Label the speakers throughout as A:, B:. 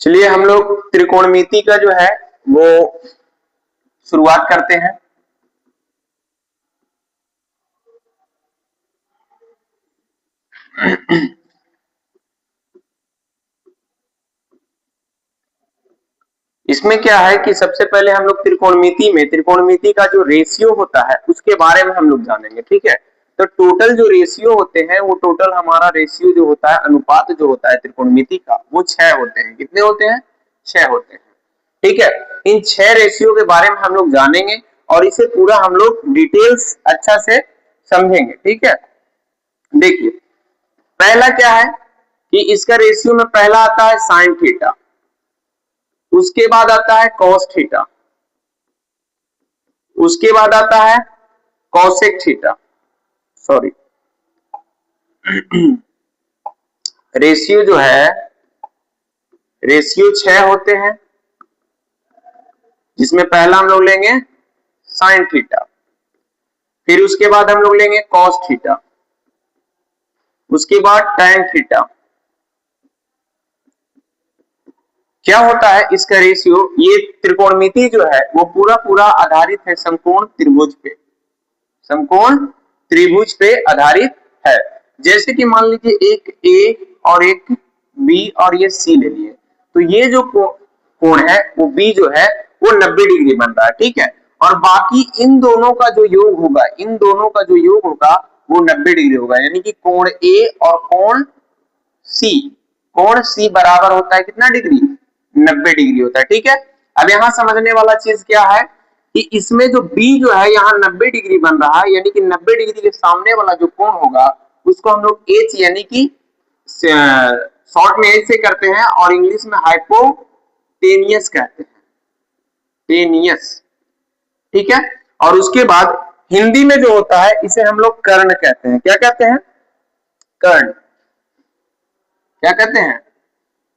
A: चलिए हम लोग त्रिकोणमिति का जो है वो शुरुआत करते हैं। इसमें क्या है कि सबसे पहले हम लोग त्रिकोणमिति का जो रेशियो होता है उसके बारे में हम लोग जानेंगे, ठीक है। तो टोटल जो रेशियो होते हैं वो टोटल हमारा रेशियो जो होता है, अनुपात जो होता है त्रिकोणमिति का, वो 6 होते हैं। कितने होते हैं? 6 होते हैं, ठीक है। इन 6 रेशियो के बारे में हम लोग जानेंगे और इसे पूरा हम लोग डिटेल्स अच्छा से समझेंगे, ठीक है। देखिए पहला क्या है कि इसका रेशियो में पहला आता है साइन थीटा, उसके बाद आता है कॉस थीटा, उसके बाद आता है कॉसेक थीटा, सॉरी रेशियो जो है, रेशियो 6 होते हैं, जिसमें पहला हम लोग लेंगे साइन थीटा, फिर उसके बाद हम लोग लेंगे कॉस थीटा, उसके बाद टैन थीटा। क्या होता है इसका रेशियो? ये त्रिकोणमिति जो है वो पूरा पूरा आधारित है समकोण त्रिभुज पे, समकोण त्रिभुज पे आधारित है। जैसे कि मान लीजिए एक ए और एक बी और ये सी ले लिए, तो ये जो कोण है वो बी जो है वो 90 डिग्री बन रहा है, ठीक है। और बाकी इन दोनों का जो योग होगा, इन दोनों का जो योग होगा वो 90 डिग्री होगा, यानी कि कोण ए और कोण सी बराबर होता है कितना डिग्री? 90 डिग्री होता है, ठीक है। अब यहाँ समझने वाला चीज क्या है कि इसमें जो B जो है यहाँ 90 डिग्री बन रहा है, यानी कि 90 डिग्री के सामने वाला जो कोण होगा उसको हम लोग H यानी कि शॉर्ट में H से करते हैं और इंग्लिश में हाइपोटेनियस कहते हैं, टेनियस, ठीक है। और उसके बाद हिंदी में जो होता है इसे हम लोग कर्ण कहते हैं। क्या कहते हैं? कर्ण। क्या कहते हैं?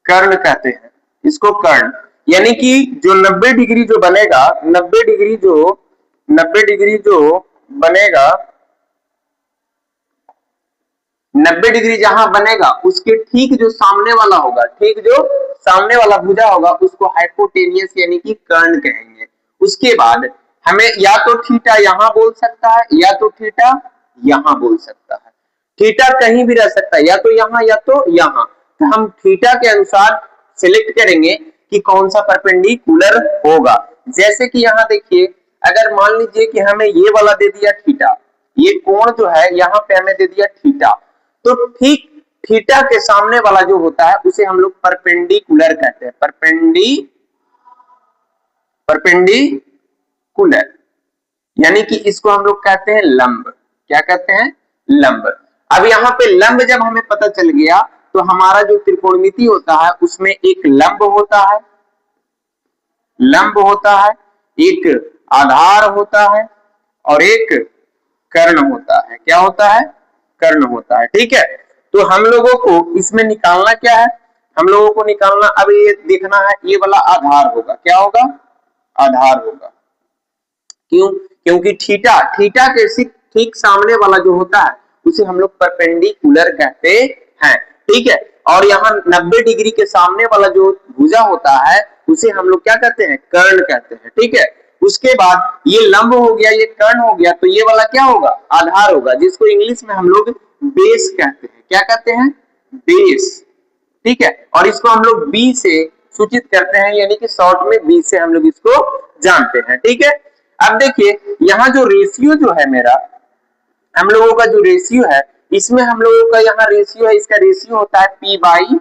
A: कर्ण कहते हैं इसको, कर्ण। यानी कि जो 90 डिग्री जो बनेगा, 90 डिग्री जो बनेगा, 90 डिग्री जहां बनेगा उसके ठीक जो सामने वाला होगा, ठीक जो सामने वाला भुजा होगा उसको हाइपोटेनियस यानी कि कर्ण कहेंगे। उसके बाद हमें या तो थीटा यहां बोल सकता है या तो थीटा यहां बोल सकता है, थीटा कहीं भी रह सकता है, या तो यहां। तो हम थीटा के अनुसार सिलेक्ट करेंगे कि कौन सा परपेंडिकुलर होगा। जैसे कि यहाँ देखिए, अगर मान लीजिए कि हमें ये वाला दे दिया थीटा, ये कोण जो है यहाँ पे हमें दे दिया थीटा, तो ठीक थीटा के सामने वाला जो होता है उसे हम लोग परपेंडिकुलर कहते हैं, परपेंडिकुलर, यानी कि इसको हम लोग कहते हैं लंब। क्या कहते हैं? लंब। अब यहाँ पे लंब जब हमें पता चल गया तो हमारा जो त्रिकोणमिति होता है उसमें एक लंब होता है, एक आधार होता है और एक कर्ण होता है। क्या होता है? कर्ण होता है, ठीक है। तो हम लोगों को इसमें निकालना क्या है? हम लोगों को निकालना, अब ये देखना है, ये वाला आधार होगा। क्या होगा? आधार होगा। क्यों? क्योंकि थीटा के ठीक सामने वाला जो होता है उसे हम लोग परपेंडिकुलर कहते हैं, ठीक है। और यहाँ 90 डिग्री के सामने वाला जो भुजा होता है उसे हम लोग क्या कहते हैं? कर्ण कहते हैं, ठीक है। उसके बाद ये लंब हो गया, ये कर्ण हो गया, तो ये वाला क्या होगा? आधार होगा, जिसको इंग्लिश में हम लोग बेस कहते हैं। क्या कहते हैं? बेस, ठीक है। और इसको हम लोग बी से सूचित करते हैं, यानी कि शॉर्ट में बी से हम लोग इसको जानते हैं, ठीक है। अब देखिए यहाँ जो रेशियो जो है मेरा, हम लोगों का जो रेशियो है, इसमें हम लोगों का यहाँ रेशियो है, इसका रेशियो होता है P बाई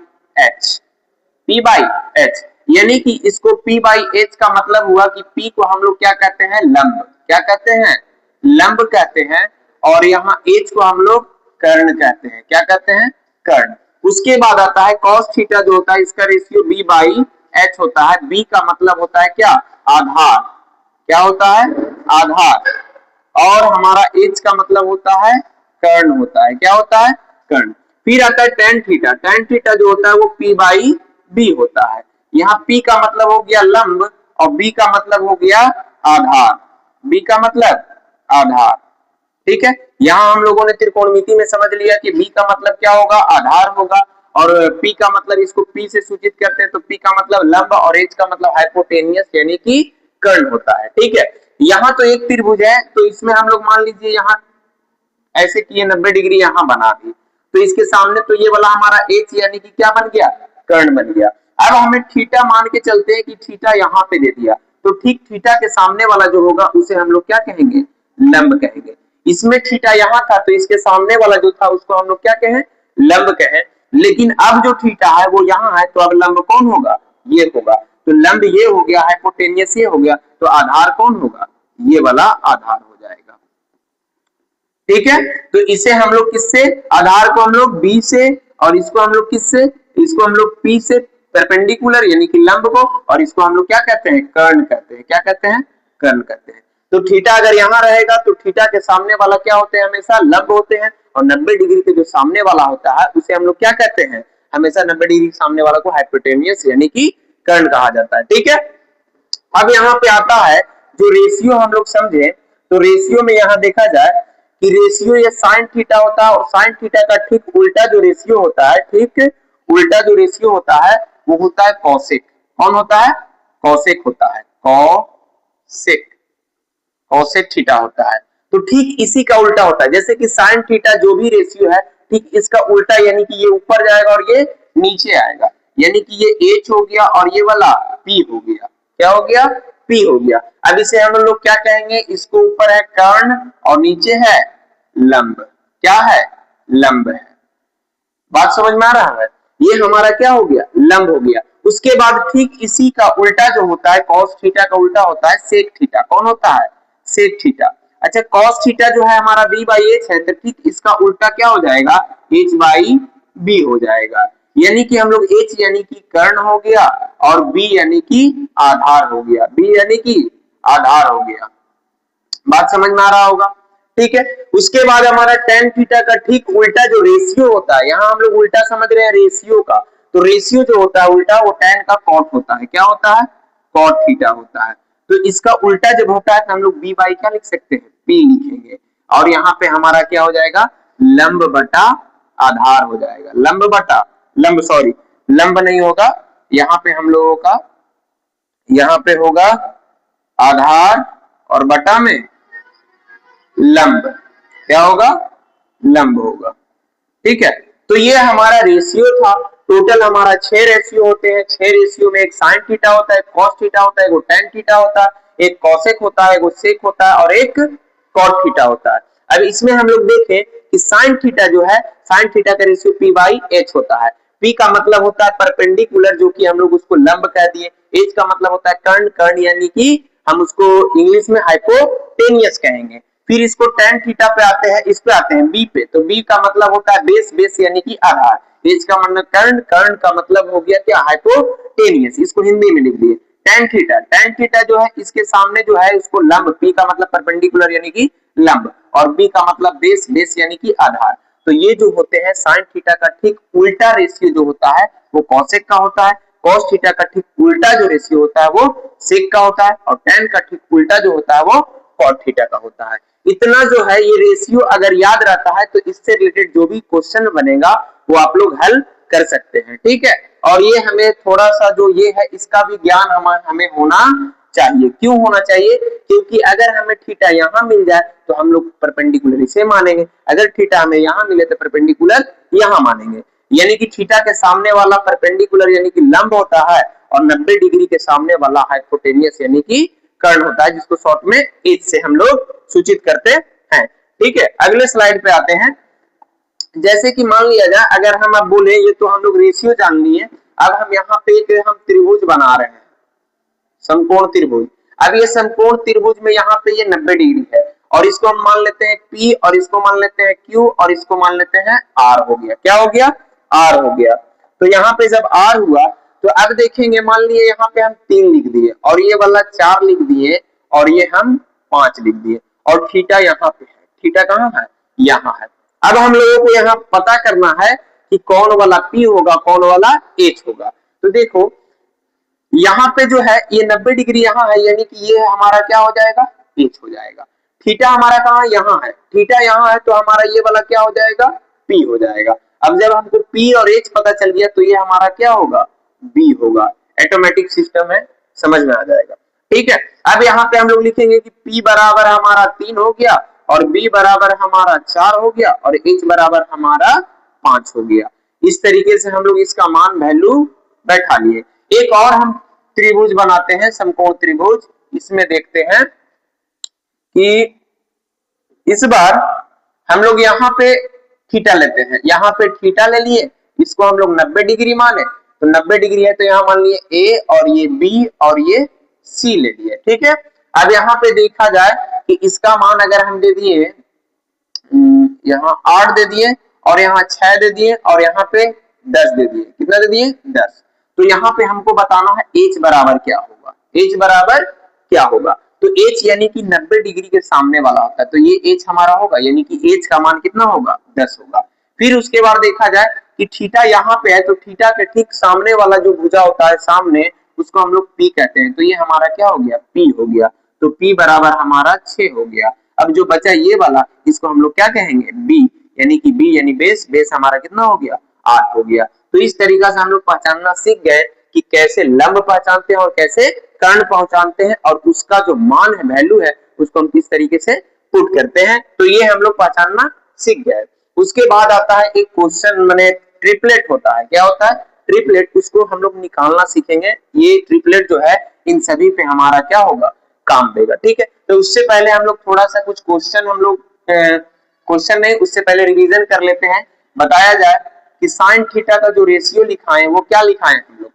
A: एच, यानी कि इसको P बाई एच का मतलब हुआ कि P को हम लोग क्या कहते हैं? लंब। क्या कहते हैं? लंब कहते हैं। और यहाँ H को हम लोग कर्ण कहते हैं। क्या कहते हैं? कर्ण। उसके बाद आता है cos थीटा जो होता है, इसका रेशियो B बाई एच होता है। B का मतलब होता है क्या? आधार। क्या होता है? आधार। और हमारा H का मतलब होता है कर्ण होता है। क्या होता है? कर्ण। फिर आता है tan थीटा। tan थीटा जो होता है वो P बाई B होता है। यहाँ P का मतलब हो गया लंब और B का मतलब हो गया आधार। B का मतलब आधार, ठीक है। यहाँ हम लोगों ने त्रिकोणमिति में समझ लिया कि B का मतलब क्या होगा? आधार होगा। और P का मतलब इसको P से सूचित करते हैं, तो P का मतलब लंब और H का मतलब हाइपोटेनियस यानी कि कर्ण होता है। ठीक है, यहाँ तो एक त्रिभुज है, तो इसमें हम लोग मान लीजिए यहाँ ऐसे किए 90 डिग्री यहाँ बना दी, तो इसके सामने तो ये वाला हमारा H यानी कि क्या बन गया, कर्ण बन गया। अब हमें थीटा मान के चलते हैं कि थीटा यहाँ पे दे दिया, तो ठीक थीटा के सामने वाला जो होगा उसे हम लोग क्या कहेंगे, लंब कहेंगे। इसमें थीटा यहाँ था, तो इसके सामने वाला जो था उसको हम लोग क्या कहें, लंब कहें। लेकिन अब जो थीटा है वो यहाँ है, तो अब लंब कौन होगा, ये होगा। तो लंब ये हो गया, हाइपोटेनियस ये हो गया, तो आधार कौन होगा, ये वाला आधार हो जाएगा। ठीक है, तो इसे हम लोग किससे, आधार को हम लोग बी से, और इसको हम लोग किससे, इसको हम लोग पी से परपेंडिकुलर यानी कि लंब को, और इसको हम लोग क्या कहते हैं, कर्ण कहते हैं। क्या कहते हैं, कर्ण कहते हैं। तो थीटा अगर यहाँ रहेगा तो थीटा के सामने वाला क्या होते हैं, हमेशा लंब होते हैं, और 90 डिग्री के जो सामने वाला होता है उसे हम लोग क्या कहते हैं, हमेशा 90 डिग्री सामने वाला को हाइपोटेनियस यानी कि कर्ण कहा जाता है। ठीक है, अब यहाँ पे आता है जो रेशियो हम लोग समझे, तो रेशियो में यहाँ देखा जाए कि रेशियो ये साइन थीटा होता है, और साइन थीटा का ठीक उल्टा जो रेशियो होता है, ठीक उल्टा जो रेशियो होता है वो होता है कॉसेक। कौन होता है, कॉसेक होता है, कॉसेक, कॉसेक थीटा होता है। तो ठीक इसी का उल्टा होता है, जैसे कि साइन थीटा जो भी रेशियो है ठीक इसका उल्टा, यानी कि ये ऊपर जाएगा और ये नीचे आएगा, यानी कि ये H हो गया और ये वाला P हो गया। क्या हो गया, P हो गया। अब इसे हम लोग क्या कहेंगे, इसको ऊपर है कर्ण और नीचे है लंब। क्या है, लंब है। बात समझ में आ रहा है, ये हमारा क्या हो गया, लंब हो गया। उसके बाद ठीक इसी का उल्टा जो होता है, कॉस थीटा का उल्टा होता है सेक थीटा। कौन होता है, सेक थीटा। अच्छा, कॉस थीटा जो है हमारा b बाई एच है, तो ठीक इसका उल्टा क्या हो जाएगा, h बाई b हो जाएगा। यानी कि हम लोग h यानी कि कर्ण हो गया और b यानी कि आधार हो गया, b यानी कि आधार हो गया। बात समझ में आ रहा होगा। ठीक है, उसके बाद हमारा tan थीटा का ठीक उल्टा जो रेशियो होता है, यहाँ हम लोग उल्टा समझ रहे हैं रेशियो का, तो रेशियो जो होता है उल्टा वो tan का कॉट होता है। क्या होता है, कॉट थीटा होता है। तो इसका उल्टा जब होता है तो हम लोग b बाई क्या लिख सकते हैं, p लिखेंगे, और यहाँ पे हमारा क्या हो जाएगा, लंब बटा आधार हो जाएगा। लंब बटा, लंब सॉरी लंब नहीं होगा, यहाँ पे हम लोगों का यहाँ पे होगा आधार और बटा में लंब। क्या होगा, लंब होगा। ठीक है, तो ये हमारा रेशियो था। टोटल हमारा 6 रेशियो होते हैं। 6 रेशियो में एक साइन थीटा होता है, एक कॉस थीटा होता है, एक tan थीटा होता है, एक कॉसेक होता है, एक सेक होता है, और एक कॉट थीटा होता है। अब इसमें हम लोग देखें कि साइन थीटा जो है, साइन थीटा का रेशियो p बाई h होता है। p का मतलब होता है परपेंडिकुलर, जो कि हम लोग उसको लंब कह दिए। h का मतलब होता है कर्ण, कर्ण यानी कि हम उसको इंग्लिश में हाइपोटेनियस कहेंगे। फिर इसको tan थीटा पे आते हैं, इस पे आते हैं b पे, तो b का मतलब होता है बेस, बेस यानी कि आधार। h का मतलब कर्ण, कर्ण का मतलब हो गया क्या, हाइपोटेनियस। इसको हिंदी में लिख दिए tan थीटा। tan थीटा जो है इसके सामने जो है उसको लंब, p का मतलब परपेंडिकुलर यानी कि लंब, और b का मतलब बेस, बेस यानी कि आधार। तो ये जो होते हैं साइन थीटा का ठीक उल्टा रेशियो जो होता है वो कॉसेक का होता है। कॉस थीटा का ठीक उल्टा जो रेशियो होता है वो सेक का होता है, और tan का ठीक उल्टा जो होता है वो कॉट थीटा का होता है। इतना जो है ये रेशियो अगर याद रहता है तो इससे रिलेटेड जो भी क्वेश्चन बनेगा वो आप लोग हल कर सकते हैं। ठीक है, और ये हमें थोड़ा सा जो ये है इसका भी ज्ञान हमें होना चाहिए। क्यों होना चाहिए, क्योंकि अगर हमें थीटा यहाँ मिल जाए तो हम लोग परपेंडिकुलर इसे मानेंगे, अगर थीटा हमें यहाँ मिले तो परपेंडिकुलर यहाँ मानेंगे। यानी कि थीटा के सामने वाला परपेंडिकुलर यानी कि लंब होता है, और 90 डिग्री के सामने वाला हाइपोटेनियस यानी कि कर्ण होता है, जिसको शॉर्ट में एच से हम लोग सूचित करते हैं। ठीक है, अगले स्लाइड पे आते हैं। जैसे कि मान लिया जाए, अगर हम अब बोले, ये तो हम लोग रेशियो जान लिए, अब हम यहाँ पे एक हम त्रिभुज बना रहे हैं, समकोण त्रिभुज। अब ये समकोण त्रिभुज में यहाँ पे ये 90 डिग्री है, और इसको हम मान लेते हैं P, और इसको मान लेते हैं Q, और इसको मान लेते हैं R हो गया। क्या हो गया, R हो गया। तो यहाँ पे जब R हुआ तो अब देखेंगे, मान लिए यहाँ पे हम 3 लिख दिए, और ये वाला 4 लिख दिए, और ये हम 5 लिख दिए, और थीटा यहाँ पे है। थीटा कहाँ है, यहाँ है। अब हम लोगों को यहाँ पता करना है कि कौन वाला P होगा, कौन वाला H होगा। तो देखो यहाँ पे जो है ये 90 डिग्री यहाँ है, यानी कि ये हमारा क्या हो जाएगा, H हो जाएगा। थीटा हमारा कहाँ, यहाँ है, थीटा यहाँ है, तो हमारा ये वाला क्या हो जाएगा, P हो जाएगा। अब जब हमको P और H पता चल गया तो ये हमारा क्या होगा, B होगा। ऑटोमेटिक सिस्टम है, समझ में आ जाएगा। ठीक है, अब यहाँ पे हम लोग लिखेंगे कि P बराबर हमारा 3 हो गया और B बराबर हमारा 4 हो गया और H बराबर हमारा 5 हो गया। इस तरीके से हम लोग इसका मान वैल्यू बैठा लिए। एक और हम त्रिभुज बनाते हैं, समकोण त्रिभुज। इसमें देखते हैं कि इस बार हम लोग यहाँ पे थीटा लेते हैं, यहाँ पे थीटा ले लिए, इसको हम लोग 90 डिग्री माने, तो 90 डिग्री है तो यहाँ मान लिए A और ये B और ये C ले लिए। ठीक है, अब यहाँ पे देखा जाए कि इसका मान अगर हम दे दिए यहाँ 8 दे दिए और यहाँ 6 दे दिए और यहाँ पे 10 दे दिए, कितना दे दिए 10, तो यहाँ पे हमको बताना है H बराबर क्या होगा, H बराबर क्या होगा। तो H यानी कि 90 डिग्री के सामने वाला होता है, तो ये H हमारा होगा, यानी कि H का मान कितना होगा 10 होगा। फिर उसके बाद देखा जाए कि थीटा यहाँ पे है, तो थीटा के ठीक सामने वाला जो भुजा होता है सामने, उसको हम लोग P कहते हैं, तो ये हमारा क्या हो गया, P हो गया। तो P बराबर हमारा 6 हो गया। अब जो बचा ये वाला, इसको हम लोग क्या कहेंगे, B, यानी कि B यानी बेस, बेस हमारा कितना हो गया 8 हो गया। तो इस तरीका से हम लोग पहचानना सीख गए कि कैसे लंब पहचानते हैं और कैसे कर्ण पहचानते हैं, और उसका जो मान है, वैल्यू है, उसको हम किस तरीके से पुट करते हैं। तो ये हम लोग पहचानना सीख गए। उसके बाद आता है एक क्वेश्चन, माने ट्रिपलेट होता है। क्या होता है, ट्रिपलेट, उसको हम लोग निकालना सीखेंगे। ये ट्रिपलेट जो है इन सभी पे हमारा क्या होगा, काम देगा। ठीक है, तो उससे पहले हम लोग थोड़ा सा कुछ क्वेश्चन, हम लोग क्वेश्चन नहीं, उससे पहले रिवीजन कर लेते हैं। बताया जाए कि साइन थीटा का जो रेशियो लिखा है वो क्या लिखा है हम लोग,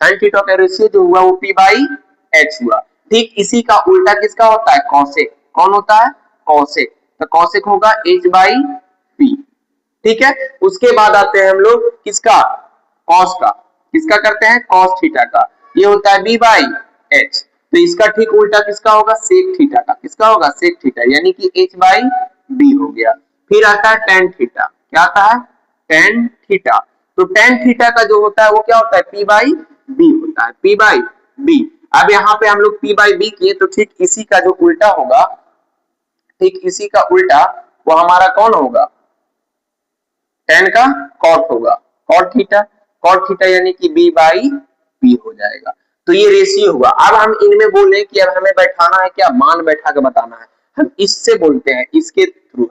A: साइन थीटा का रेशियो जो हुआ वो P/H हुआ। ठीक इसी का उल्टा किसका होता है, कॉसेक। कौन होता है, कॉसेक। तो कॉसेक होगा H/P। ठीक है, उसके बाद आते हैं हम लोग किसका, कॉस का। किसका करते हैं, कॉस थीटा का, ये होता है B/H। तो इसका ठीक उल्टा किसका होगा, सेक थीटा का। किसका होगा, सेक थीटा, यानी कि H/B हो गया। फिर आता है टेन थीटा। क्या आता है, टेन थीटा। तो टेन थीटा का जो होता है वो क्या होता है, P/B होता है, P/B। अब यहाँ पे हम लोग P/B किए, तो ठीक इसी का जो उल्टा होगा, ठीक इसी का उल्टा वो हमारा कौन होगा, टेन का कॉट होगा, कॉट थीटा। कॉट थीटा यानी कि B/P हो जाएगा। तो ये रेशियो हुआ। अब हम इनमें बोले कि अब हमें बैठाना है क्या, मान बैठा के बताना है। हम इससे बोलते हैं, इसके थ्रू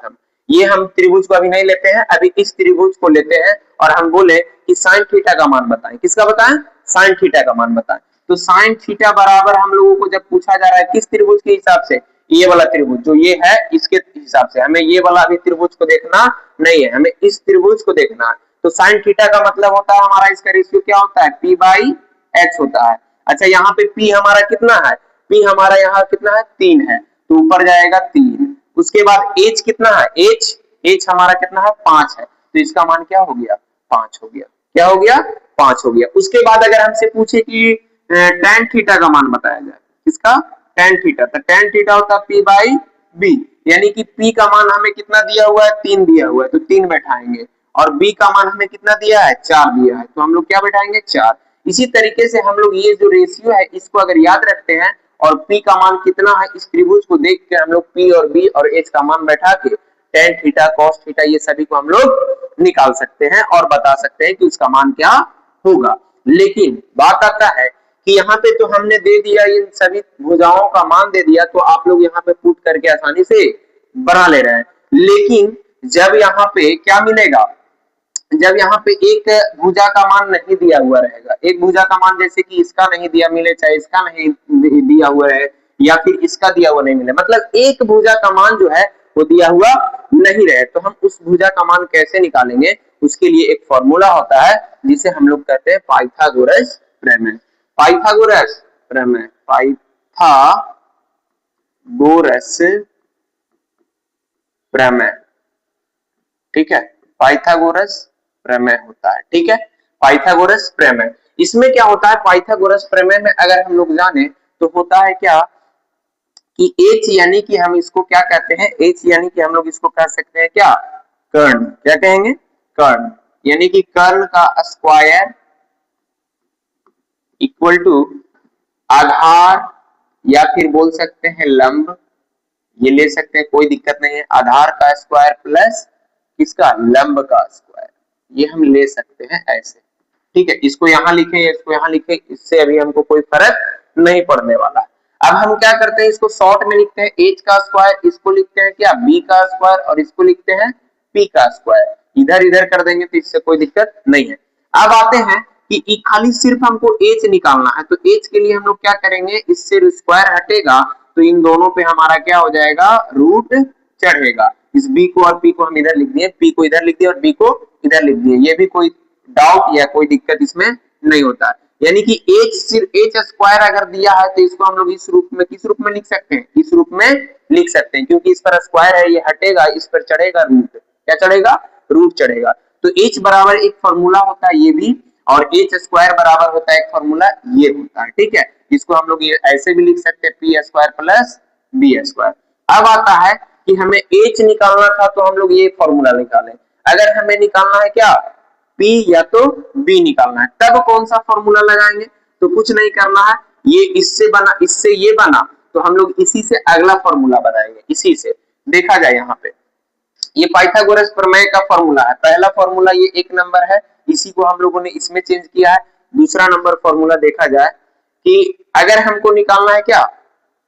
A: हम त्रिभुज को अभी नहीं लेते हैं, अभी इस त्रिभुज को लेते हैं और हम बोले कि साइन थीटा का मान बताएं। किसका बताएं, साइन थीटा का मान बताएं। तो साइन थीटा बराबर हम लोगों को जब पूछा जा रहा है किस त्रिभुज के हिसाब से, ये वाला त्रिभुज जो ये है इसके हिसाब से, हमें ये वाला अभी त्रिभुज को देखना नहीं है, हमें इस त्रिभुज को देखना है। तो साइन थीटा का मतलब होता है हमारा, इसका रेशियो क्या होता है, P/H होता है। अच्छा, यहाँ पे P हमारा कितना है, P हमारा यहाँ कितना है, 3 है, तो ऊपर जाएगा 3। उसके बाद H कितना है, H हमारा कितना है, 5 है, तो इसका मान क्या हो गया, 5 हो गया। क्या हो गया, 5 हो गया। उसके बाद अगर हमसे पूछे कि tan थीटा का मान बताया जाए, किसका, tan थीटा, तो tan थीटा होता है P/B, यानी कि P का मान हमें कितना दिया हुआ है, 3 दिया हुआ है, तो 3 बैठाएंगे, और B का मान हमें कितना दिया है, 4 दिया है, तो हम लोग क्या बैठाएंगे, 4। इसी तरीके से हम लोग ये जो रेशियो है इसको अगर याद रखते हैं और P का मान कितना है, इस त्रिभुज को देख के हम लोग P और B और H का मान बैठा के tan थीटा, cos थीटा, ये सभी को हम लोग निकाल सकते हैं और बता सकते हैं कि उसका मान क्या होगा। लेकिन बात आता है कि यहाँ पे तो हमने दे दिया, इन सभी भुजाओं का मान दे दिया, तो आप लोग यहाँ पे पुट करके आसानी से बना ले रहे हैं। लेकिन जब यहाँ पे क्या मिलेगा, जब यहाँ पे एक भुजा का मान नहीं दिया हुआ रहेगा, एक भुजा का मान जैसे कि इसका नहीं दिया मिले, चाहे इसका नहीं दिया हुआ है, या फिर इसका दिया हुआ नहीं मिले, मतलब एक भुजा का मान जो है वो दिया हुआ नहीं रहे, तो हम उस भुजा का मान कैसे निकालेंगे, उसके लिए एक फॉर्मूला होता है जिसे हम लोग कहते हैं पाइथागोरस प्रमेय। पाइथागोरस प्रमेय, पाइथागोरस प्रमेय, ठीक है, पाइथागोरस प्रमेय होता है। ठीक है, पाइथागोरस प्रमेय, इसमें क्या होता है, पाइथागोरस प्रमेय में अगर हम लोग जाने तो होता है क्या कि H यानी कि हम इसको क्या कहते हैं, H यानी कि हम लोग इसको कह सकते हैं क्या, कर्ण। क्या कहेंगे, कर्ण, यानी कि कर्ण का स्क्वायर इक्वल टू आधार, या फिर बोल सकते हैं लंब, ये ले सकते हैं, कोई दिक्कत नहीं है। आधार का स्क्वायर प्लस किसका, लंब का स्क्वायर। ये हम ले सकते हैं ऐसे, ठीक है। इसको यहाँ लिखे, इसको यहाँ लिखे, इससे अभी हमको कोई फर्क नहीं पड़ने वाला है। अब हम क्या करते हैं, इसको शॉर्ट में लिखते हैं h का स्क्वायर, इसको लिखते हैं क्या b का स्क्वायर, और इसको लिखते हैं p का स्क्वायर। इधर इधर कर देंगे तो इससे कोई दिक्कत नहीं है। अब आते हैं कि खाली सिर्फ हमको h निकालना है, तो h के लिए हम लोग क्या करेंगे, इससे स्क्वायर हटेगा तो इन दोनों पे हमारा क्या हो जाएगा, रूट चढ़ेगा। इस b को और p को हम इधर लिख दिए, p को इधर लिख दिए और b को इधर लिख दिए, ये भी कोई डाउट या कोई दिक्कत इसमें नहीं होता। यानी कि h सिर्फ h स्क्वायर अगर दिया है तो इसको हम लोग इस रूप में, किस रूप में लिख सकते हैं, इस रूप में लिख सकते हैं, क्योंकि इस पर स्क्वायर है, ये हटेगा, इस पर चढ़ेगा रूट, क्या चढ़ेगा, रूट चढ़ेगा। तो h बराबर एक फॉर्मूला होता है ये भी, और h स्क्वायर बराबर होता है एक फॉर्मूला ये होता है, ठीक है। इसको हम लोग ये ऐसे भी लिख सकते हैं, P square plus B square. अब आता है कि हमें h निकालना था तो हम लोग ये फॉर्मूला निकालें। अगर हमें निकालना है क्या, P या तो B निकालना है, तब कौन सा फॉर्मूला लगाएंगे, तो कुछ नहीं करना है, ये इससे बना, इससे ये बना, तो हम लोग इसी से अगला फॉर्मूला बनाएंगे। इसी से देखा जाए, यहाँ पे ये पाइथागोरस प्रमेय का फॉर्मूला है, पहला फॉर्मूला ये 1 नंबर है, इसी को हम लोगों ने इसमें चेंज किया है। दूसरा नंबर फॉर्मूला देखा जाए कि अगर हमको निकालना है क्या,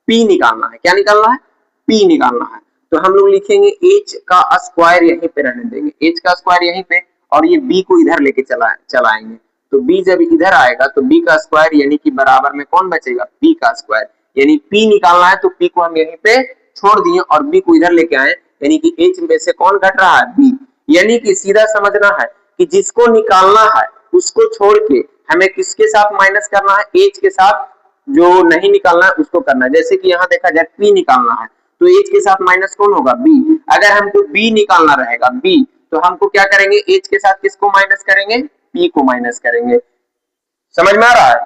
A: P निकालना है, क्या निकालना है, P निकालना है, तो हम लोग लिखेंगे h का स्क्वायर यहीं पे रहने देंगे, h का स्क्वायर यहीं पे, और ये b को इधर लेके चलाएंगे। तो b जब इधर आएगा तो b का स्क्वायर यानी कि बराबर में कौन बचेगा, p का स्क्वायर। यानी p निकालना है तो p को हम यहीं पे छोड़ दिए और b को इधर लेके आए, यानी कि h में से कौन घट रहा है, b। यानी कि सीधा समझना है कि जिसको निकालना है उसको छोड़ के हमें किसके साथ माइनस करना है, h के साथ, जो नहीं निकालना है उसको करना है। जैसे कि यहाँ देखा जाए p निकालना है तो h के साथ माइनस कौन होगा, b। अगर हमको b निकालना रहेगा, b, तो हमको क्या करेंगे, h के साथ किसको माइनस करेंगे, p को माइनस करेंगे। समझ में आ रहा है,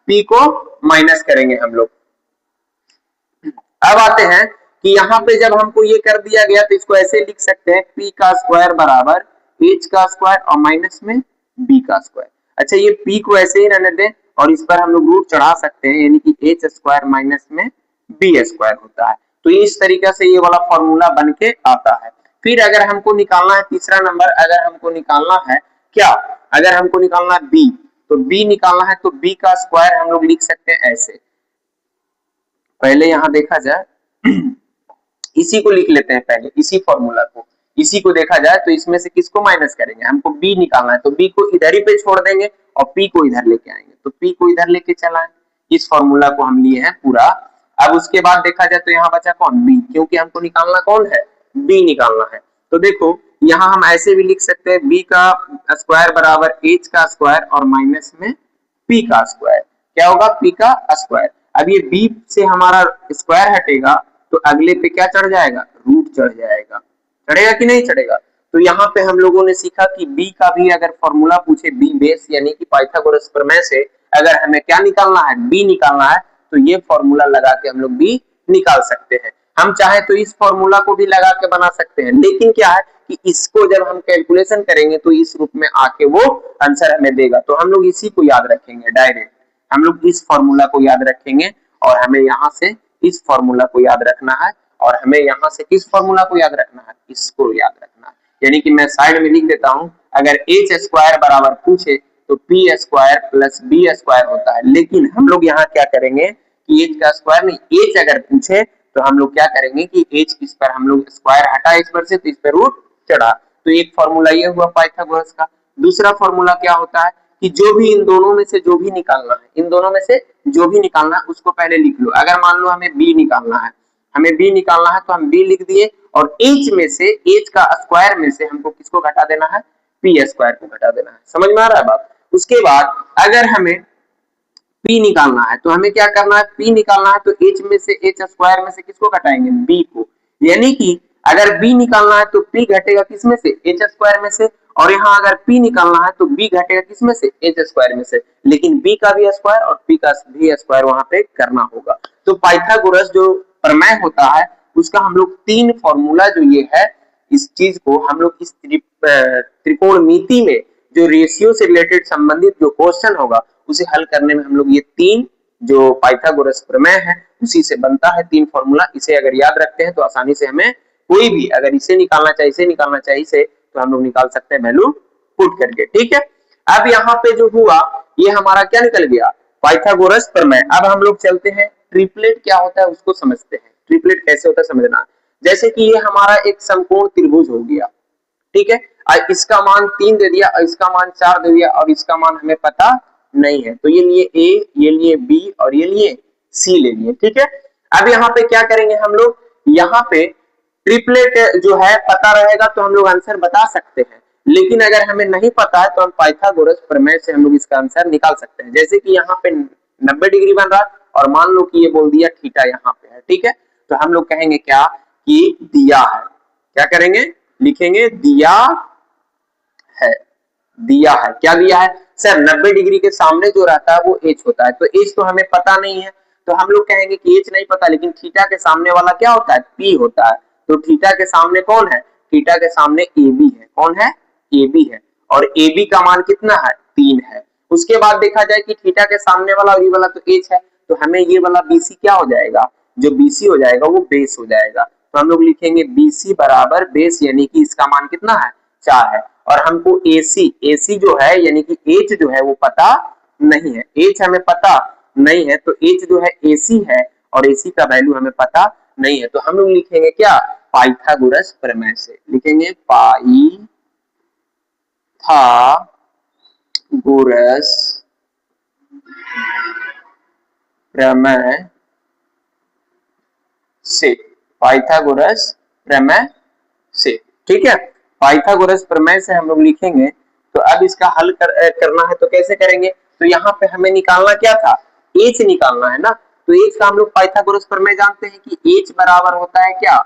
A: p को माइनस करेंगे हम लोग। अब आते हैं कि यहाँ पे जब हमको ये कर दिया गया तो इसको ऐसे लिख सकते हैं, p का स्क्वायर बराबर h का स्क्वायर और माइनस में b का स्क्वायर। अच्छा, ये p को ऐसे ही रहने दें और इस पर हम लोग रूट चढ़ा सकते हैं, यानी कि h स्क्वायर माइनस में b स्क्वायर होता है। तो इस तरीके से ये वाला फॉर्मूला बन के आता है। फिर अगर हमको निकालना है तीसरा नंबर, अगर हमको निकालना है क्या, अगर हमको निकालना है b, तो b निकालना है तो b का स्क्वायर हम लोग लिख सकते हैं ऐसे। पहले यहाँ देखा जाए इसी को लिख लेते हैं, पहले इसी फॉर्मूला को, इसी को देखा जाए तो इसमें से किसको माइनस करेंगे, हमको b निकालना है तो b को इधर ही पे छोड़ देंगे और p को इधर लेके आएंगे, तो p को इधर लेके चलाएं। इस फॉर्मूला को हम लिए हैं पूरा। अब उसके बाद देखा जाए तो यहाँ बचा कौन, b, क्योंकि हमको निकालना कौन है, b निकालना है। तो देखो यहाँ हम ऐसे भी लिख सकते हैं, b का स्क्वायर बराबर h का स्क्वायर और माइनस में p का स्क्वायर, क्या होगा, p का स्क्वायर। अब ये b से हमारा स्क्वायर हटेगा तो अगले पे क्या चढ़ जाएगा, रूट चढ़ जाएगा। चढ़ेगा कि नहीं चढ़ेगा। तो यहाँ पे हम लोगों ने सीखा कि b का भी अगर फॉर्मूला पूछे, b बेस यानी कि पाइथागोरस प्रमेय से अगर हमें क्या निकालना है, b निकालना है, तो ये फॉर्मूला लगा के हम लोग b निकाल सकते हैं। हम चाहे तो इस फॉर्मूला को भी लगा के बना सकते हैं, लेकिन क्या है कि इसको जब हम कैलकुलेशन करेंगे तो इस रूप में आके वो आंसर हमें देगा। तो हम लोग इसी को याद रखेंगे, डायरेक्ट हम लोग इस फॉर्मूला को याद रखेंगे और हमें यहाँ से इस फॉर्मूला को याद रखना है, और हमें यहाँ से किस फॉर्मूला को याद रखना है, इसको याद रखना है। यानी कि मैं साइड में लिख देता हूँ, अगर h स्क्वायर बराबर पूछे तो p square plus b square होता है, लेकिन हम लोग यहाँ क्या करेंगे कि h का स्क्वायर नहीं, h अगर पूछे तो हम लोग क्या करेंगे कि h इस पर हम लोग स्क्वायर हटा इस पर से, तो इस पर रूट चढ़ा। तो एक फॉर्मूला ये हुआ पाइथागोरस का। दूसरा फॉर्मूला क्या होता है कि जो भी इन दोनों में से जो भी निकालना है, इन दोनों में से जो भी निकालना है उसको पहले लिख लो। अगर मान लो हमें b निकालना है, हमें b निकालना है तो हम b लिख दिए, और h में से, h का स्क्वायर में से हमको किसको घटा देना है, p स्क्वायर को घटा देना है। समझ में आ रहा है बात। उसके बाद अगर हमें p निकालना है तो हमें क्या करना है, p निकालना है तो h में से, h स्क्वायर में से किसको घटाएंगे, b को। यानी कि अगर b निकालना है तो p घटेगा किसमें से, h स्क्वायर में से, और यहाँ अगर p निकालना है तो b घटेगा किसमें से, h स्क्वायर में से, लेकिन b का भी स्क्वायर और p का भी स्क्वायर वहां पे करना होगा। तो पाइथागोरस जो प्रमेय होता है उसका हम लोग 3 फॉर्मूला जो ये है, इस चीज को हम लोग इस त्रिकोणमिति में जो रेशियो से रिलेटेड संबंधित जो क्वेश्चन होगा उसे हल करने में हम लोग ये 3 जो पाइथागोरस प्रमेय है उसी से बनता है 3 फॉर्मूला। इसे अगर याद रखते हैं तो आसानी से हमें कोई भी, अगर इसे निकालना चाहिए, इसे निकालना चाहिए, इसे, तो हम लोग निकाल सकते हैं वैल्यू पुट करके, ठीक है। अब यहाँ पे जो हुआ ये हमारा क्या निकल गया, पाइथागोरस प्रमेय। अब हम लोग चलते हैं ट्रिपलेट क्या होता है उसको समझते हैं। ट्रिपलेट कैसे होता है समझना। जैसे कि ये हमारा एक समकोण त्रिभुज हो गया, ठीक है, और इसका मान 3 दे दिया और इसका मान 4 दे दिया और इसका मान हमें पता नहीं है, तो ये लिए ए, ये लिए बी और ये लिए सी ले लिए, ठीक है। अब यहाँ पे क्या करेंगे हम लोग, यहाँ पे ट्रिपलेट जो है पता रहेगा तो हम लोग आंसर बता सकते हैं, लेकिन अगर हमें नहीं पता है तो हम पाइथागोरस प्रमेय से हम लोग इसका आंसर निकाल सकते हैं। जैसे कि यहाँ पे 90 डिग्री बन रहा है और मान लो कि ये बोल दिया थीटा यहाँ पे है, ठीक है, तो हम लोग कहेंगे क्या कि दिया है, क्या करेंगे, लिखेंगे दिया है, दिया है, क्या दिया है सर, 90 डिग्री के सामने जो रहता है वो एच होता है, तो एच तो हमें पता नहीं है, तो हम लोग कहेंगे कि एच नहीं पता, लेकिन थीटा के सामने वाला क्या होता है, पी होता है, तो थीटा के सामने कौन है, थीटा के सामने ए बी है, कौन है, ए बी है, और ए बी का मान कितना है, 3 है। उसके बाद देखा जाए कि थीटा के सामने वाला और ये वाला तो एच है, तो हमें ये वाला बीसी क्या हो जाएगा, जो बीसी हो जाएगा वो बेस हो जाएगा, तो हम लोग लिखेंगे बीसी बराबर बेस, यानी कि इसका मान कितना है, 4 है। और हमको एसी जो है यानी कि एच जो है वो पता नहीं है, एच हमें पता नहीं है, तो एच जो है एसी है और एसी का वैल्यू हमें पता नहीं है, तो हम लोग लिखेंगे क्या, पाइथागोरस प्रमेय से लिखेंगे पाइथागोरस प्रमेय से, पाइथागोरस प्रमेय से, ठीक है, पाइथागोरस प्रमेय से हम लोग लिखेंगे। तो अब इसका हल करना है तो कैसे करेंगे, तो यहाँ पे हमें निकालना क्या था, एच निकालना है ना, तो एच का हम लोग पाइथागोरस प्रमेय जानते हैं कि एच बराबर होता है क्या,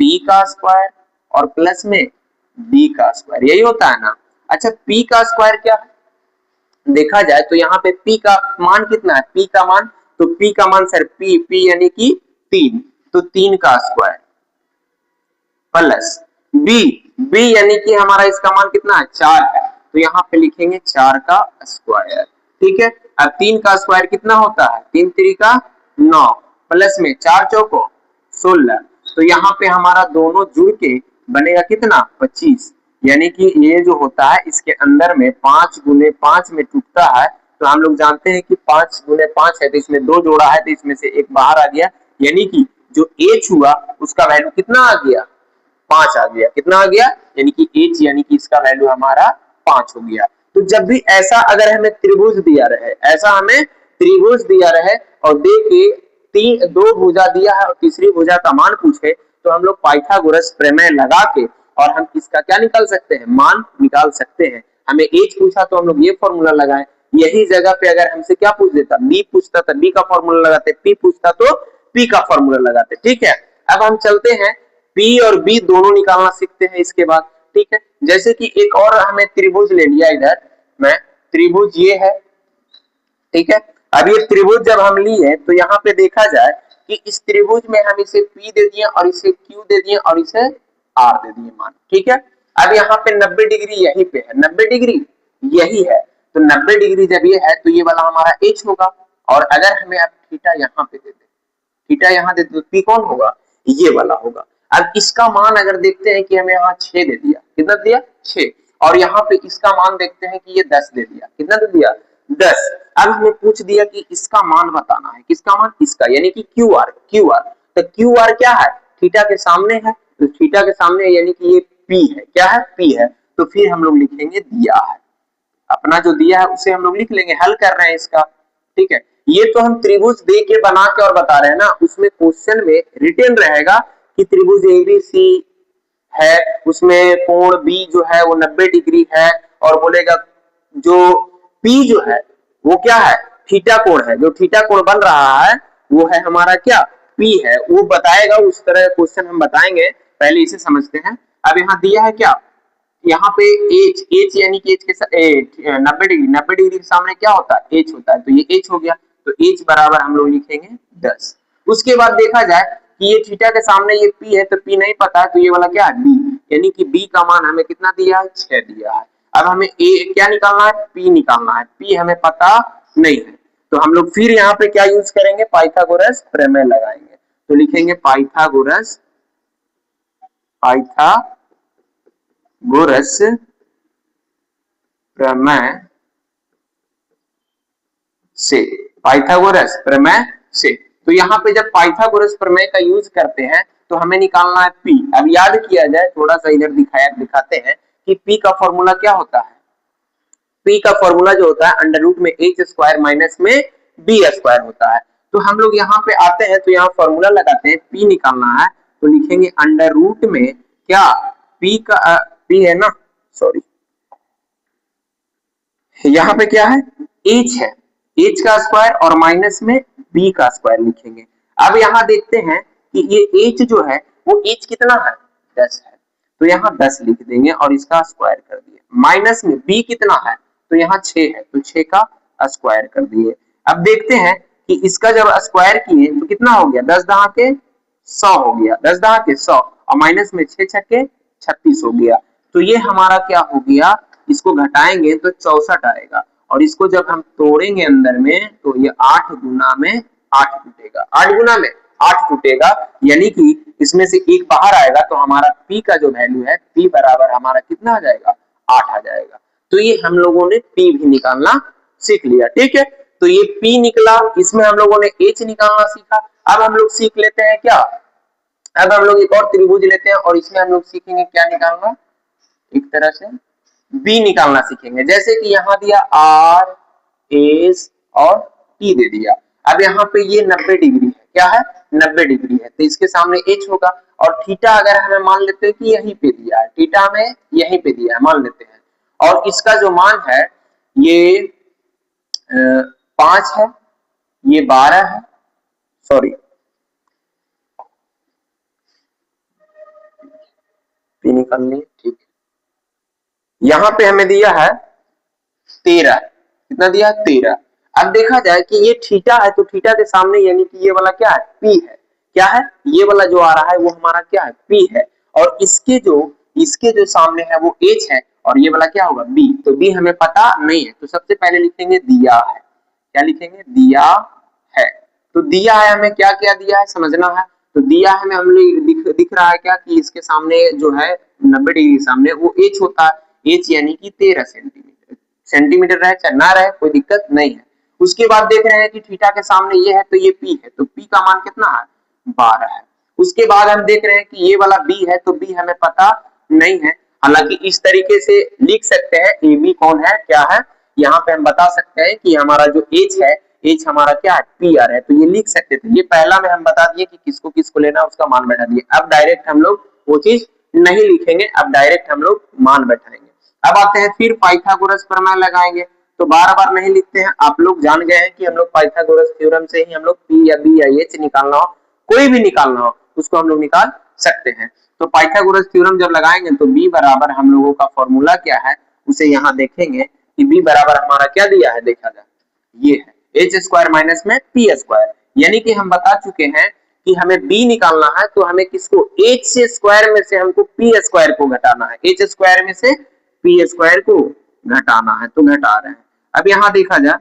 A: पी का स्क्वायर और प्लस में बी का स्क्वायर, यही होता है ना। अच्छा पी का स्क्वायर क्या देखा जाए तो यहाँ पे पी का मान कितना है, पी का मान, तो पी का मान सर पी यानी कि 3, तो 3 का स्क्वायर प्लस बी, बी यानी कि हमारा इसका मान कितना है, 4 है, तो यहाँ पे लिखेंगे 4 का स्क्वायर, ठीक है। अब 3 का स्क्वायर कितना होता है, 3 3 का 9 प्लस में 4 चौको 16, तो यहाँ पे हमारा दोनों जुड़ के बनेगा कितना, 25, यानी कि ये जो होता है इसके अंदर में 5 गुने 5 में टूटता है, तो हम लोग जानते हैं कि 5 गुने 5 है, तो इसमें 2 जोड़ा है, तो इसमें से एक बाहर आ गया, यानी कि जो एच हुआ उसका वैल्यू कितना आ गया, 5 आ गया, कितना आ गया, यानी कि एच यानी कि इसका वैल्यू हमारा 5 हो गया। तो जब भी ऐसा अगर हमें त्रिभुज दिया रहे, ऐसा हमें त्रिभुज दिया रहे और दे के 2 भुजा दिया है और तीसरी भुजा का मान पूछे, तो हम लोग पाइथागोरस प्रमेय लगा के और हम इसका क्या निकाल सकते हैं, मान निकाल सकते हैं। हमें एच पूछा तो हम लोग ये फॉर्मूला लगाए, यही जगह पे अगर हमसे क्या पूछ देता, बी पूछता तो बी का फॉर्मूला लगाते, पी पूछता तो पी का फॉर्मूला लगाते, ठीक है। अब हम चलते हैं पी और बी दोनों निकालना सीखते हैं इसके बाद, ठीक है। जैसे कि एक और हमें त्रिभुज ले लिया, इधर मैं त्रिभुज ये है, ठीक है। अब ये त्रिभुज जब हम लिए तो यहाँ पे देखा जाए कि इस त्रिभुज में हम इसे P दे दिए और इसे Q दे दिए और इसे R दे दिए मान, ठीक है। अब यहाँ पे 90 डिग्री यही पे है, 90 डिग्री यही है, तो 90 डिग्री जब ये है तो ये वाला हमारा H होगा, और अगर हमें अब थीटा यहाँ पे दे दे, थीटा यहाँ दे दे, तो P कौन होगा, ये वाला होगा। अब इसका मान अगर देखते हैं कि हमें यहाँ 6 दे दिया, कितना दिया 6, और यहाँ पे इसका मान देखते हैं कि ये 10 दे दिया, कितना दे दिया 10। अब हमें पूछ दिया कि इसका मान बताना है, किसका मान, इसका, यानी कि क्यू आर, क्यू आर, तो क्यू आर क्या है, थीटा के सामने है, तो थीटा के सामने यानी कि ये पी है, क्या है, पी है, तो फिर हम लोग लिखेंगे दिया है, अपना जो दिया है उसे हम लोग लिख लेंगे, हल कर रहे हैं इसका, ठीक है। ये तो हम त्रिभुज दे के बना के और बता रहे हैं ना, उसमें क्वेश्चन में रिटर्न रहेगा कि त्रिभुज एबीसी है, उसमें कोण बी जो है वो 90 डिग्री है, और बोलेगा जो पी जो है वो क्या है, थीटा कोण है, जो थीटा कोण बन रहा है वो है हमारा क्या, पी है, वो बताएगा, उस तरह क्वेश्चन हम बताएंगे, पहले इसे समझते हैं। अब यहाँ दिया है क्या, यहाँ पे एच, एच यानी कि एच के 90 डिग्री, 90 डिग्री के सामने क्या होता है, एच होता है, तो ये एच हो गया, तो एच बराबर हम लोग लिखेंगे 10। उसके बाद देखा जाए कि ये थीटा के सामने ये पी है, तो पी नहीं पता है, तो ये वाला क्या है बी, यानी कि बी का मान हमें कितना दिया है, 6 दिया है। अब हमें ए क्या निकालना है, पी निकालना है, पी हमें पता नहीं है, तो हम लोग फिर यहाँ पे क्या यूज करेंगे, पाइथागोरस प्रमेय लगाएंगे, तो लिखेंगे पाइथागोरस, पाइथागोरस प्रमेय से, पाइथागोरस प्रमेय से। तो यहाँ पे जब पाइथागोरस प्रमेय का यूज करते हैं तो हमें निकालना है पी। अब याद किया जाए, थोड़ा सा इधर दिखाते हैं कि पी का फॉर्मूला क्या होता है। पी का फॉर्मूला जो होता है अंडर रूट में एच स्क्वायर माइनस में बी स्क्वायर होता है। तो हम लोग यहाँ पे आते हैं तो यहाँ फॉर्मूला लगाते हैं, पी निकालना है तो लिखेंगे अंडर रूट में क्या, पी का पी है ना, सॉरी यहाँ पे क्या है, एच है, एच का स्क्वायर और माइनस में बी का स्क्वायर लिखेंगे। अब यहाँ देखते हैं कि ये एच जो है वो एच कितना है, 10 है, तो यहाँ 10 लिख देंगे और इसका स्क्वायर कर दिए। माइनस में बी कितना है, तो यहाँ 6 है, तो 6 का स्क्वायर कर दिए। अब देखते हैं कि इसका जब स्क्वायर किए तो कितना हो गया, 10 दहा के 100 हो गया, 10 दहा के 100 और माइनस में 6 छक्के 36 हो गया। तो ये हमारा क्या हो गया, इसको घटाएंगे तो 64 आएगा और इसको जब हम तोड़ेंगे अंदर में तो ये 8 गुना में 8 टूटेगा, 8 गुना में 8 टूटेगा, यानी कि इसमें से एक बाहर आएगा तो हमारा p का जो वैल्यू है, p बराबर हमारा कितना आ जाएगा, 8 आ जाएगा। तो ये हम लोगों ने p भी निकालना सीख लिया, ठीक है। तो ये p निकला, इसमें हम लोगों ने h निकालना सीखा। अब हम लोग सीख लेते हैं क्या, अब हम लोग एक और त्रिभुज लेते हैं और इसमें हम लोग सीखेंगे क्या निकालना, एक तरह से बी निकालना सीखेंगे। जैसे कि यहाँ दिया आर एस और टी दे दिया। अब यहाँ पे ये 90 डिग्री है, क्या है, 90 डिग्री है, तो इसके सामने एच होगा और थीटा अगर हमें मान लेते हैं कि यहीं पे दिया है, थीटा हमें यहीं पे दिया है मान लेते हैं, और इसका जो मान है ये 5 है, ये 12 है, सॉरी पी निकाल लिए, ठीक है। यहाँ पे हमें दिया है 13, कितना दिया है, 13। अब देखा जाए कि ये थीटा है तो थीटा के सामने यानी कि ये वाला क्या है, पी है, क्या है, ये वाला जो आ रहा है वो हमारा क्या है, पी है, और इसके जो सामने है वो एच है और ये वाला क्या होगा, बी। तो बी हमें पता नहीं है तो सबसे पहले लिखेंगे दिया है, क्या लिखेंगे, दिया है। तो दिया है हमें, क्या क्या दिया है समझना है। तो दिया है हमें, हम दिख रहा है क्या कि इसके सामने जो है 90 डिग्री सामने वो एच होता है, एच यानी कि 13 सेंटीमीटर, सेंटीमीटर रहे चाहे ना रहे कोई दिक्कत नहीं है। उसके बाद देख रहे हैं कि थीटा के सामने ये है तो ये पी है, तो पी का मान कितना है, 12 है। उसके बाद हम देख रहे हैं कि ये वाला बी है तो बी हमें पता नहीं है, हालांकि इस तरीके से लिख सकते हैं ए बी कौन है, क्या है, यहाँ पे हम बता सकते हैं कि हमारा जो एच है, एच हमारा क्या है, पी आर है, तो ये लिख सकते थे। ये पहला में हम बता दिए कि किसको किसको लेना उसका मान बैठा दिए। अब डायरेक्ट हम लोग वो चीज नहीं लिखेंगे, अब डायरेक्ट हम लोग मान बैठाएंगे। अब आते हैं फिर पाइथागोरस प्रमेय लगाएंगे, तो बार बार नहीं लिखते हैं, आप लोग जान गए हैं कि हम लोग पाइथागोरस थ्योरम से ही हम लोग पी या बी या एच निकालना हो, कोई भी निकालना हो उसको हम लोग निकाल सकते हैं। तो पाइथागोरस थ्योरम जब लगाएंगे तो बी बराबर हम लोगों का फॉर्मूला क्या है उसे यहाँ देखेंगे कि बी बराबर हमारा क्या दिया है, देखा जाए ये है एच स्क्वायर माइनस में पी स्क्वायर, यानी कि हम बता चुके हैं कि हमें b निकालना है तो हमें किसको, h से स्क्वायर में से हमको p स्क्वायर को घटाना है, h स्क्वायर में से p स्क्वायर को घटाना है, तो घटा रहे हैं। अब यहाँ देखा जाए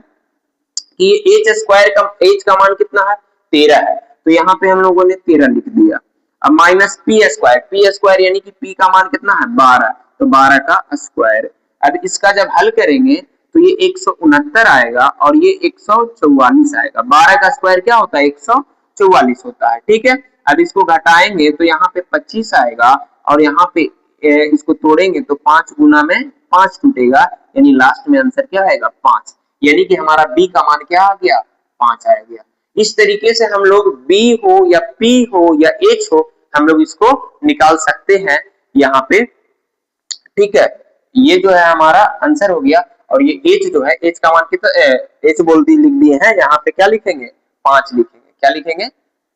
A: कि h स्क्वायर का h का मान कितना है, 13 है, तो यहाँ पे हम लोगों ने 13 लिख दिया। अब माइनस p स्क्वायर यानी कि p का मान कितना है, 12, तो 12 का स्क्वायर। अब इसका जब हल करेंगे तो ये 169 आएगा और ये 144 आएगा, 12 का स्क्वायर क्या होता है, 144 होता है, ठीक है। अब इसको घटाएंगे तो यहाँ पे 25 आएगा और यहाँ पे इसको तोड़ेंगे तो 5 गुना में 5 टूटेगा, यानी लास्ट में आंसर क्या आएगा, 5, यानी कि हमारा बी का मान क्या आ गया, 5 आ गया। इस तरीके से हम लोग बी हो या पी हो या एच हो हम लोग इसको निकाल सकते हैं यहाँ पे, ठीक है। ये जो है हमारा आंसर हो गया और ये एच जो है, एच का मान कितना, एच बोलती लिख दिए हैं, यहाँ पे क्या लिखेंगे, 5 लिखेंगे, क्या लिखेंगे,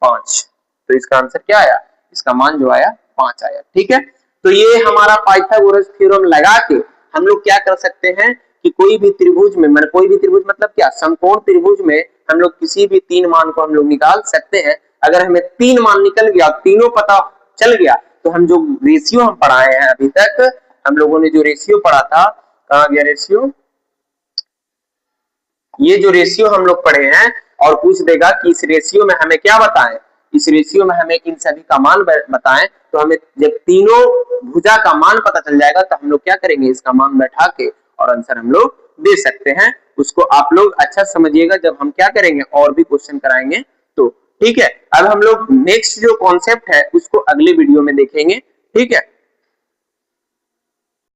A: 5। तो इसका आंसर क्या आया, इसका मान जो आया 5 आया, ठीक है। तो ये हमारा पाइथागोरस थ्योरम लगा के हम लोग क्या कर सकते हैं कि कोई भी त्रिभुज में, कोई भी त्रिभुज मतलब क्या, समकोण त्रिभुज में हम लोग किसी भी 3 मान को हम लोग निकाल सकते हैं। अगर हमें 3 मान निकल गया, तीनों पता चल गया, तो हम जो रेशियो हम पढ़ाए हैं अभी तक, हम लोगों ने जो रेशियो पढ़ा था, कहाँ गया रेशियो, ये जो रेशियो हम लोग पढ़े हैं, और पूछ देगा कि इस रेशियो में हमें क्या बताएं, इस रेशियो में हमें इन सभी का मान बताएं, तो हमें जब तीनों भुजा का मान पता चल जाएगा तो हम लोग क्या करेंगे, इसका मान बैठा के और आंसर हम लोग दे सकते हैं। उसको आप लोग अच्छा समझिएगा जब हम क्या करेंगे और भी क्वेश्चन कराएंगे तो। ठीक है, अब हम लोग नेक्स्ट जो कॉन्सेप्ट है उसको अगले वीडियो में देखेंगे। ठीक है।